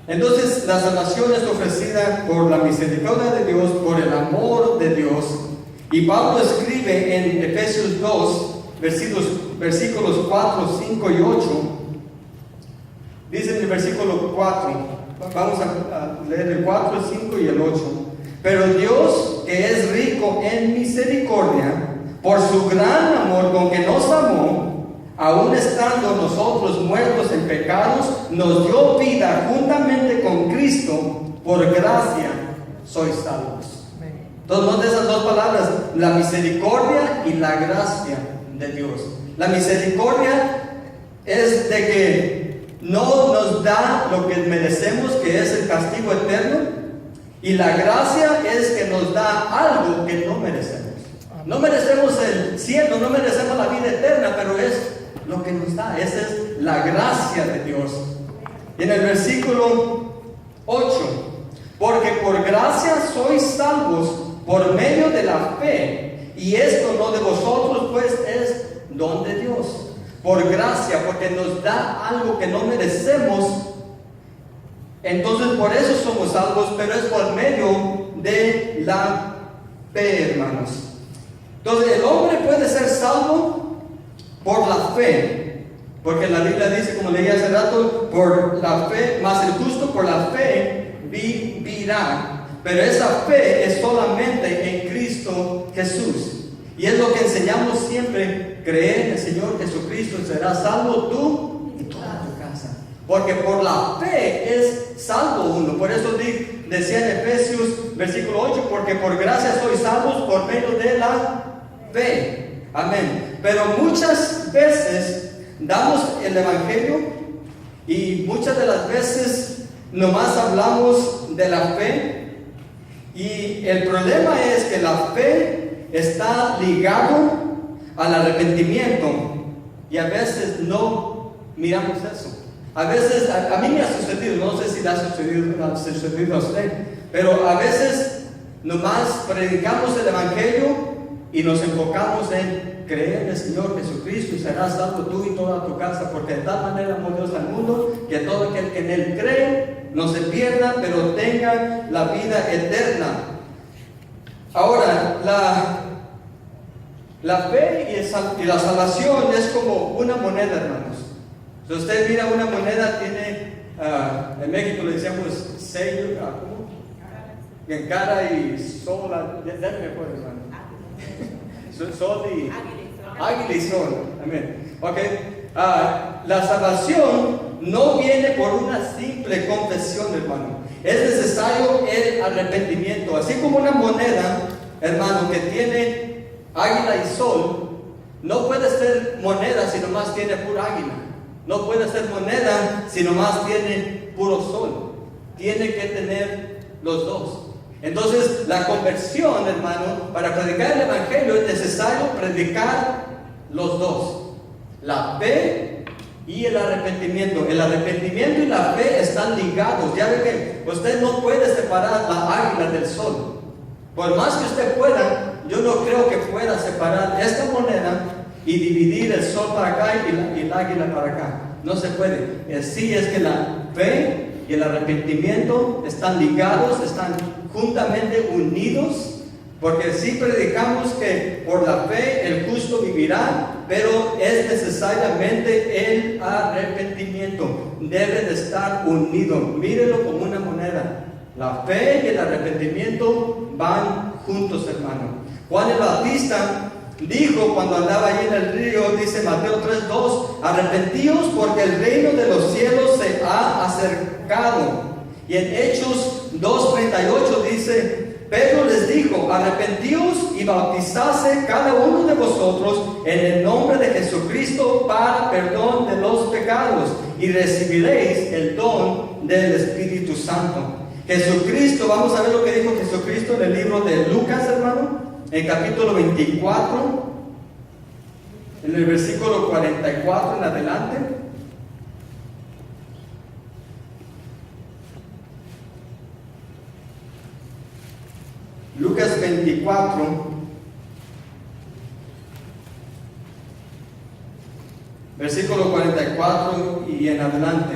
Entonces, la salvación es ofrecida por la misericordia de Dios, por el amor de Dios. Y Pablo escribe en Efesios 2, versículos 4, 5 y 8. Dice en el versículo 4, vamos a leer el 4, el 5 y el 8. Pero Dios, que es rico en misericordia, por su gran amor con que nos amó, aun estando nosotros muertos en pecados, nos dio vida juntamente con Cristo. Por gracia sois salvos. Entonces, noten esas dos palabras, la misericordia y la gracia de Dios. La misericordia es de que no nos da lo que merecemos, que es el castigo eterno, y la gracia es que nos da algo que no merecemos. No merecemos el cielo, no merecemos la vida eterna, pero es lo que nos da. Esa es la gracia de Dios. Y en el versículo 8, porque por gracia sois salvos por medio de la fe, y esto no de vosotros, pues es don de Dios. Por gracia, porque nos da algo que no merecemos. Entonces por eso somos salvos, pero es por medio de la fe, hermanos. Entonces el hombre puede ser salvo por la fe, porque la Biblia dice, como leí hace rato, por la fe, más el justo por la fe vivirá. Pero esa fe es solamente en Cristo Jesús. Y es lo que enseñamos siempre: creer en el Señor Jesucristo, serás salvo tú y toda tu casa. Porque por la fe es salvo uno. Por eso decía en Efesios versículo 8, porque por gracia sois salvos por medio de la fe. Amén. Pero muchas veces damos el Evangelio y muchas de las veces nomás hablamos de la fe. Y el problema es que la fe está ligado al arrepentimiento, y a veces no miramos eso. A veces, a mí me ha sucedido, no sé si le ha sucedido a usted, pero a veces nomás predicamos el Evangelio y nos enfocamos en creer en el Señor Jesucristo y serás salvo tú y toda tu casa, porque de tal manera amó Dios al mundo que todo aquel que en Él cree no se pierda, pero tenga la vida eterna. Ahora, la fe y la salvación es como una moneda, hermanos. Si usted mira una moneda, tiene, en México le decíamos sello, ¿cómo? En cara y sol, déjame por hermano. Sol y águila y sol. Amén. Ok. La salvación no viene por una simple confesión, hermano. Es necesario el arrepentimiento. Así como una moneda, hermano, que tiene águila y sol, no puede ser moneda si nomás tiene pura águila. No puede ser moneda si nomás tiene puro sol. Tiene que tener los dos. Entonces, la conversión, hermano, para predicar el Evangelio es necesario predicar los dos: la fe y el arrepentimiento. El arrepentimiento y la fe están ligados. Ya ve que usted no puede separar la águila del sol. Por más que usted pueda, yo no creo que pueda separar esta moneda y dividir el sol para acá y el águila para acá. No se puede. Así es que la fe y el arrepentimiento están ligados, están juntamente unidos, porque si predicamos que por la fe el justo vivirá, pero es necesariamente el arrepentimiento. Deben estar unidos. Mírenlo como una moneda. La fe y el arrepentimiento van juntos, hermano. Juan el Bautista dijo cuando andaba allí en el río, dice Mateo 3:2, arrepentíos porque el reino de los cielos se ha acercado. Y en Hechos 2:38 dice, Pedro les dijo, arrepentíos y bautizase cada uno de vosotros en el nombre de Jesucristo para perdón de los pecados, y recibiréis el don del Espíritu Santo. Jesucristo, vamos a ver lo que dijo Jesucristo en el libro de Lucas, hermano, en capítulo 24, en el versículo 44 en adelante. Lucas 24, versículo 44 y en adelante.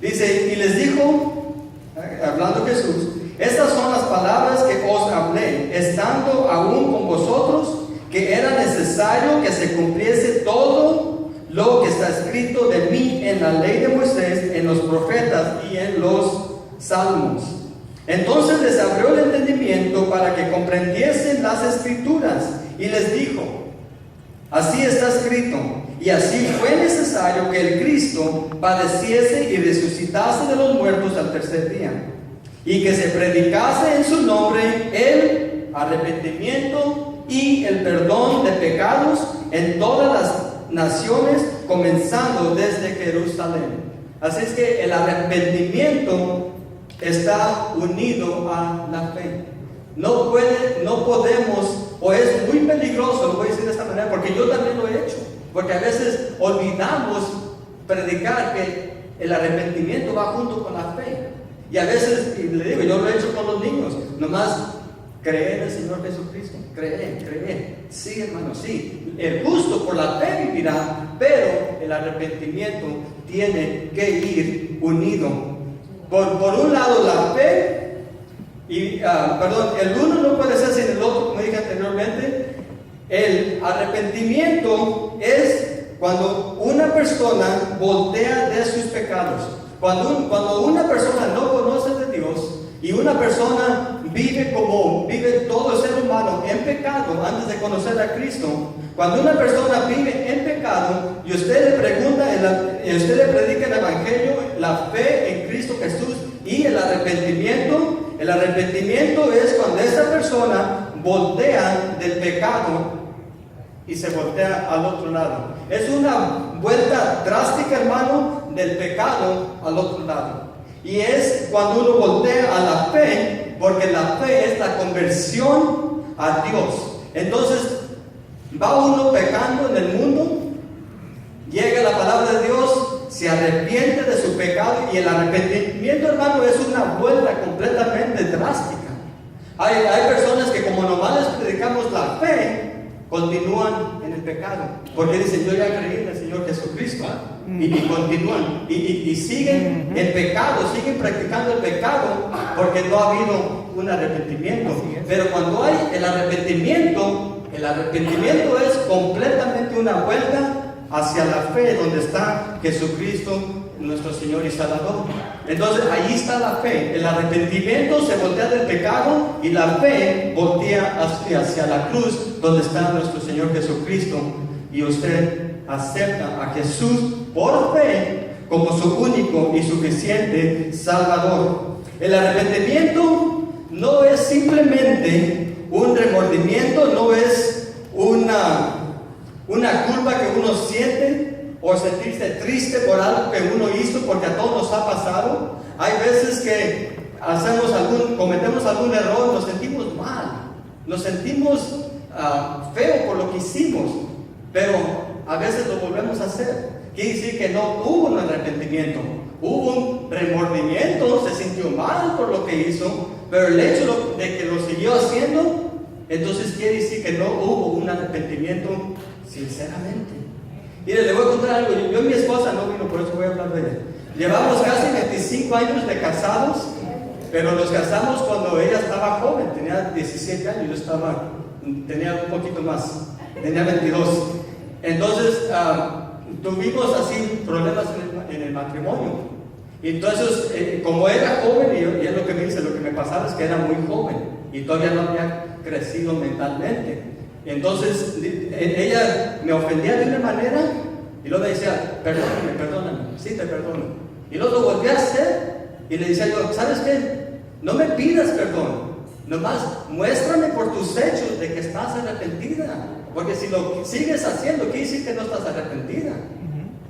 Dice, y les dijo, hablando Jesús, estas son las palabras que os hablé, estando aún con vosotros, que era necesario que se cumpliese todo lo que está escrito de mí en la ley de Moisés, en los profetas y en los salmos. Entonces les abrió el entendimiento para que comprendiesen las escrituras, y les dijo, así está escrito, y así fue necesario que el Cristo padeciese y resucitase de los muertos al tercer día, y que se predicase en su nombre el arrepentimiento y el perdón de pecados en todas las naciones, comenzando desde Jerusalén. Así es que el arrepentimiento está unido a la fe. No podemos, o es muy peligroso, lo voy a decir de esta manera, porque yo también lo he hecho, porque a veces olvidamos predicar que el arrepentimiento va junto con la fe. Y a veces, y le digo, yo lo he hecho con los niños, nomás creer en el Señor Jesucristo, creer. Sí, hermano, sí. El justo por la fe vivirá, pero el arrepentimiento tiene que ir unido. Por un lado la fe, el uno no puede ser sin el otro, como dije anteriormente. El arrepentimiento es cuando una persona voltea de sus pecados. Cuando una persona no conoce de Dios y una persona vive como vive todo el ser humano en pecado antes de conocer a Cristo, cuando una persona vive en pecado y usted le pregunta, usted le predica el Evangelio, la fe en Cristo Jesús y el arrepentimiento es cuando esa persona voltea del pecado y se voltea al otro lado. Es una vuelta drástica, hermano, del pecado al otro lado. Y es cuando uno voltea a la fe, porque la fe es la conversión a Dios. Entonces, va uno pecando en el mundo, llega la palabra de Dios, se arrepiente de su pecado, y el arrepentimiento, hermano, es una vuelta completamente drástica. Hay personas que, como nomás les predicamos la fe, continúan en el pecado, porque dicen, yo ya creí en el Señor Jesucristo, y continúan, y siguen en pecado, siguen practicando el pecado, porque no ha habido un arrepentimiento. Pero cuando hay el arrepentimiento es completamente una vuelta hacia la fe, donde está Jesucristo, nuestro Señor y Salvador. Entonces ahí está la fe. El arrepentimiento se voltea del pecado, y la fe voltea hacia la cruz, donde está nuestro Señor Jesucristo, y usted acepta a Jesús por fe como su único y suficiente Salvador. El arrepentimiento no es simplemente un remordimiento, no es una culpa que uno siente, o sentirse triste por algo que uno hizo, porque a todos nos ha pasado. Hay veces que cometemos algún error, nos sentimos mal, nos sentimos feo por lo que hicimos, pero a veces lo volvemos a hacer. Quiere decir que no hubo un arrepentimiento, hubo un remordimiento, se sintió mal por lo que hizo, pero el hecho de que lo siguió haciendo, entonces quiere decir que no hubo un arrepentimiento sinceramente. Mire, le voy a contar algo. Yo y mi esposa no vino, por eso voy a hablar de ella. Llevamos casi 25 años de casados, pero nos casamos cuando ella estaba joven, tenía 17 años, tenía un poquito más, tenía 22. Entonces, tuvimos así problemas en el matrimonio. Entonces, como era joven, y es lo que me dice, lo que me pasaba es que era muy joven y todavía no había crecido mentalmente. Entonces ella me ofendía de una manera, y luego me decía, perdóname, sí te perdono. Y luego lo volví a hacer, y le decía yo, ¿sabes qué? No me pidas perdón, nomás muéstrame por tus hechos de que estás arrepentida, porque si lo sigues haciendo, quiere decir que no estás arrepentida.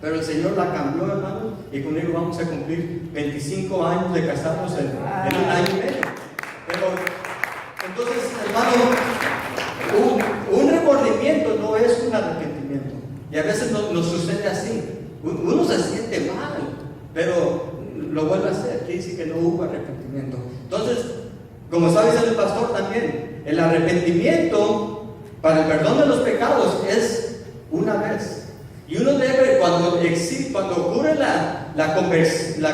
Pero el Señor la cambió, hermano, y conmigo vamos a cumplir 25 años de casarnos en un año y medio. Pero entonces, hermano, un remordimiento no es un arrepentimiento. Y a veces nos sucede así. Uno se siente mal, pero lo vuelve a hacer. Quiere decir que no hubo arrepentimiento. Entonces, como está diciendo el pastor también, el arrepentimiento para el perdón de los pecados es una vez. Y uno debe, cuando ocurre la la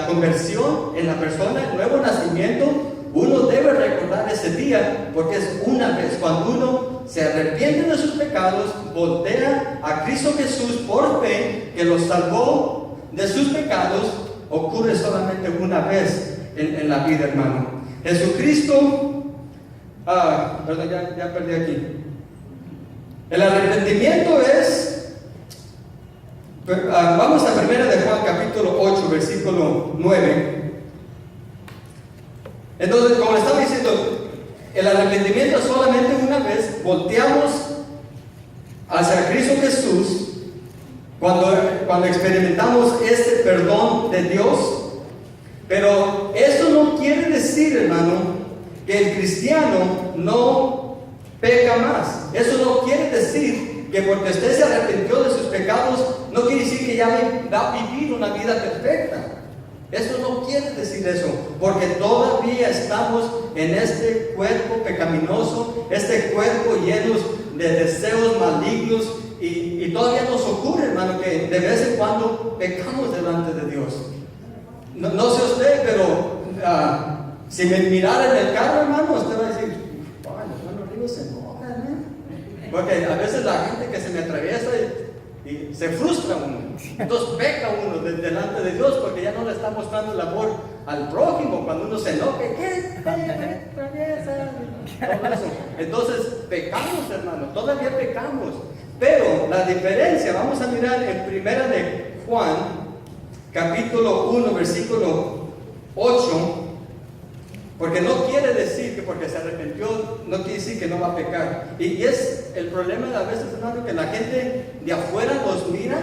conversión en la persona, el nuevo nacimiento, uno debe recordar ese día, porque es una vez. Cuando uno se arrepiente de sus pecados, voltea a Cristo Jesús por fe, que los salvó de sus pecados, ocurre solamente una vez en la vida, hermano. Jesucristo, perdón, ya perdí aquí. El arrepentimiento es, vamos a 1 de Juan capítulo 8, versículo 9. Entonces, como estaba diciendo, el arrepentimiento es solamente una vez. Volteamos hacia Cristo Jesús cuando experimentamos este perdón de Dios. Pero esto no quiere decir, hermano, que el cristiano no peca más. Eso no quiere decir que porque usted se arrepintió de sus pecados, no quiere decir que ya va a vivir una vida perfecta. Eso no quiere decir eso, porque todavía estamos en este cuerpo pecaminoso, este cuerpo lleno de deseos malignos, y todavía nos ocurre, hermano, que de vez en cuando pecamos delante de Dios. No sé usted, pero si me mirara en el carro, hermano, usted va a decir, ay, los hermanos Ríos se enojan, ¿eh? Porque a veces la gente que se me atraviesa y se frustra uno. Entonces peca uno delante de Dios, porque ya no le está mostrando el amor al prójimo. Cuando uno se enoja, ¿qué? Entonces pecamos, hermano, todavía pecamos. Pero la diferencia, vamos a mirar en 1 de Juan, capítulo 1, versículo 8, porque no quiere decir que porque se arrepintió, no quiere decir que no va a pecar. Y es el problema de a veces, hermano, que la gente de afuera nos mira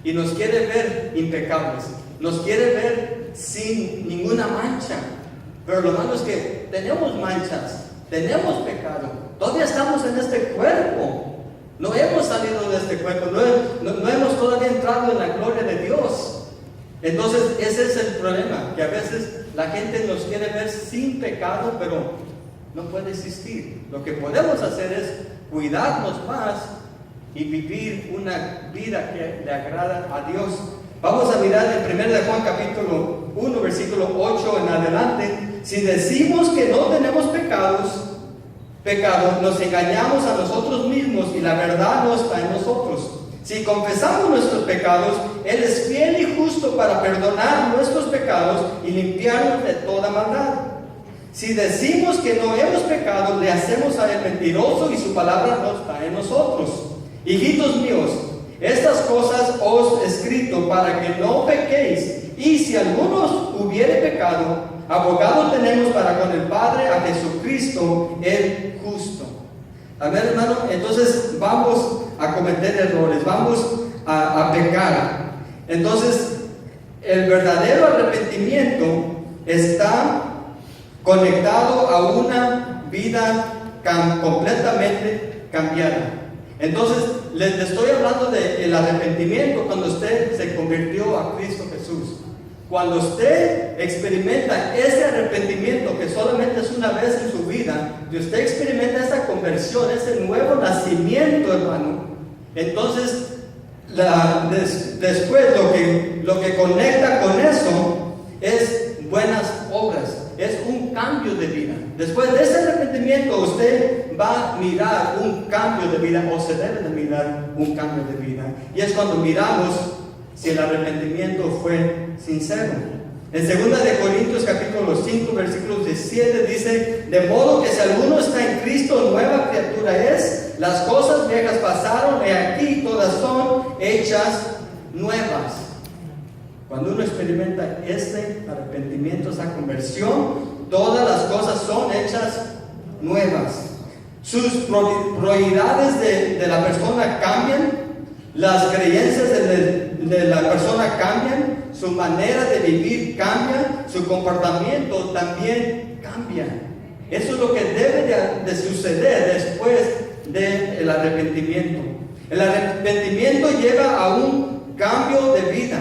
y nos quiere ver impecables, nos quiere ver sin ninguna mancha. Pero lo malo es que tenemos manchas, tenemos pecado, todavía estamos en este cuerpo. No hemos salido de este cuerpo, no hemos todavía entrado en la gloria de Dios. Entonces ese es el problema, que a veces la gente nos quiere ver sin pecado, pero no puede existir. Lo que podemos hacer es cuidarnos más y vivir una vida que le agrada a Dios. Vamos a mirar en 1 de Juan capítulo 1, versículo 8 en adelante. Si decimos que no tenemos pecado, nos engañamos a nosotros mismos y la verdad no está en nosotros. Si confesamos nuestros pecados, Él es fiel y justo para perdonar nuestros pecados y limpiarnos de toda maldad. Si decimos que no hemos pecado, le hacemos a Él mentiroso y su palabra no está en nosotros. Hijitos míos, estas cosas os he escrito para que no pequéis. Y si alguno hubiere pecado, abogado tenemos para con el Padre a Jesucristo el justo. A ver, hermano, entonces vamos a cometer errores, vamos a pecar. Entonces, el verdadero arrepentimiento está conectado a una vida completamente cambiada. Entonces, les estoy hablando del arrepentimiento cuando usted se convirtió a Cristo Jesús. Cuando usted experimenta ese arrepentimiento, que solamente es una vez en su vida, y usted experimenta esa conversión, ese nuevo nacimiento, hermano, entonces después lo que conecta con eso es buenas obras, es un cambio de vida. Después de ese arrepentimiento usted va a mirar un cambio de vida, o se debe de mirar un cambio de vida, y es cuando miramos si el arrepentimiento fue sincero. En 2 de Corintios capítulo 5 versículos 17 dice: de modo que si alguno está en Cristo, nueva criatura es, las cosas viejas pasaron y aquí todas son hechas nuevas. Cuando uno experimenta este arrepentimiento, esa conversión, todas las cosas son hechas nuevas. Sus prioridades de la persona cambian, las creencias de la persona cambian, su manera de vivir cambia, su comportamiento también cambia. Eso es lo que debe de suceder después del arrepentimiento. El arrepentimiento lleva a un cambio de vida.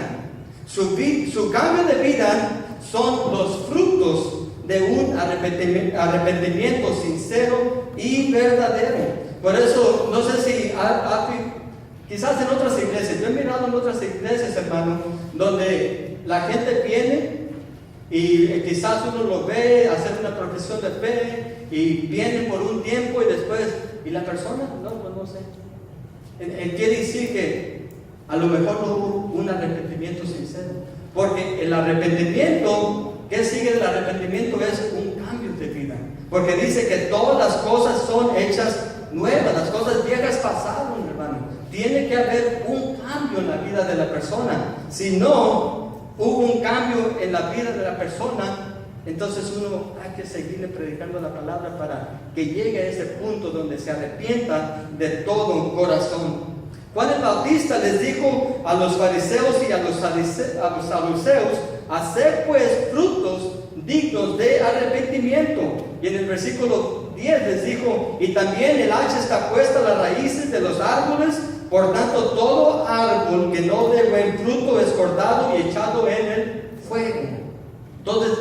Su cambio de vida son los frutos de un arrepentimiento sincero y verdadero. Por eso, no sé si quizás en otras iglesias, yo he mirado en otras iglesias, hermano, donde la gente viene y quizás uno lo ve hacer una profesión de fe y viene por un tiempo y después, ¿y la persona? No sé. Quiere decir que a lo mejor no hubo un arrepentimiento sincero. Porque el arrepentimiento, ¿qué sigue del arrepentimiento? Es un cambio de vida. Porque dice que todas las cosas son hechas nuevas, las cosas viejas pasaron, hermano. Tiene que haber un cambio en la vida de la persona. Si no hubo un cambio en la vida de la persona, entonces uno hay que seguirle predicando la palabra para que llegue a ese punto donde se arrepienta de todo corazón. Juan el Bautista les dijo a los fariseos y a los saduceos: haced pues frutos dignos de arrepentimiento. Y en el versículo 10 les dijo: y también el hacha está puesta a las raíces de los árboles, por tanto todo árbol que no dé buen fruto es cortado y echado en el fuego. Entonces,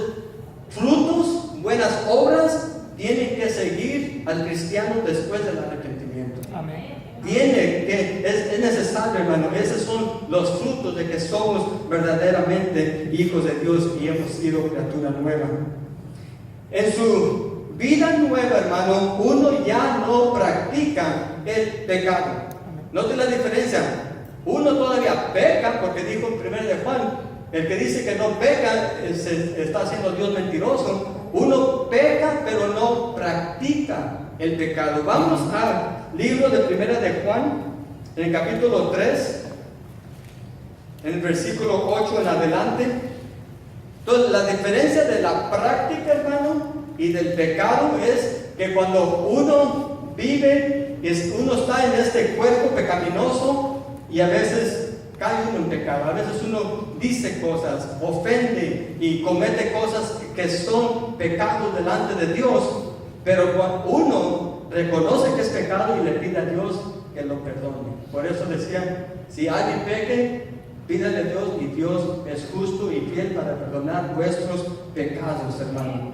frutos, buenas obras tienen que seguir al cristiano después del arrepentimiento. Amén. Es necesario, hermano. Esos son los frutos de que somos verdaderamente hijos de Dios y hemos sido criatura nueva. En su vida nueva, hermano, uno ya no practica el pecado. Note la diferencia. Uno todavía peca, porque dijo en 1 de Juan, el que dice que no peca se está haciendo Dios mentiroso. Uno peca, pero no practica el pecado. Vamos al libro de 1 de Juan, en el capítulo 3, en el versículo 8 en adelante. Entonces, la diferencia de la práctica, hermano, y del pecado es que cuando uno vive, uno está en este cuerpo pecaminoso y a veces cae uno en pecado. A veces uno dice cosas, ofende y comete cosas que son pecados delante de Dios. Pero cuando uno reconoce que es pecado y le pide a Dios que lo perdone. Por eso decían, si alguien peque, pídale a Dios, y Dios es justo y fiel para perdonar vuestros pecados, hermano.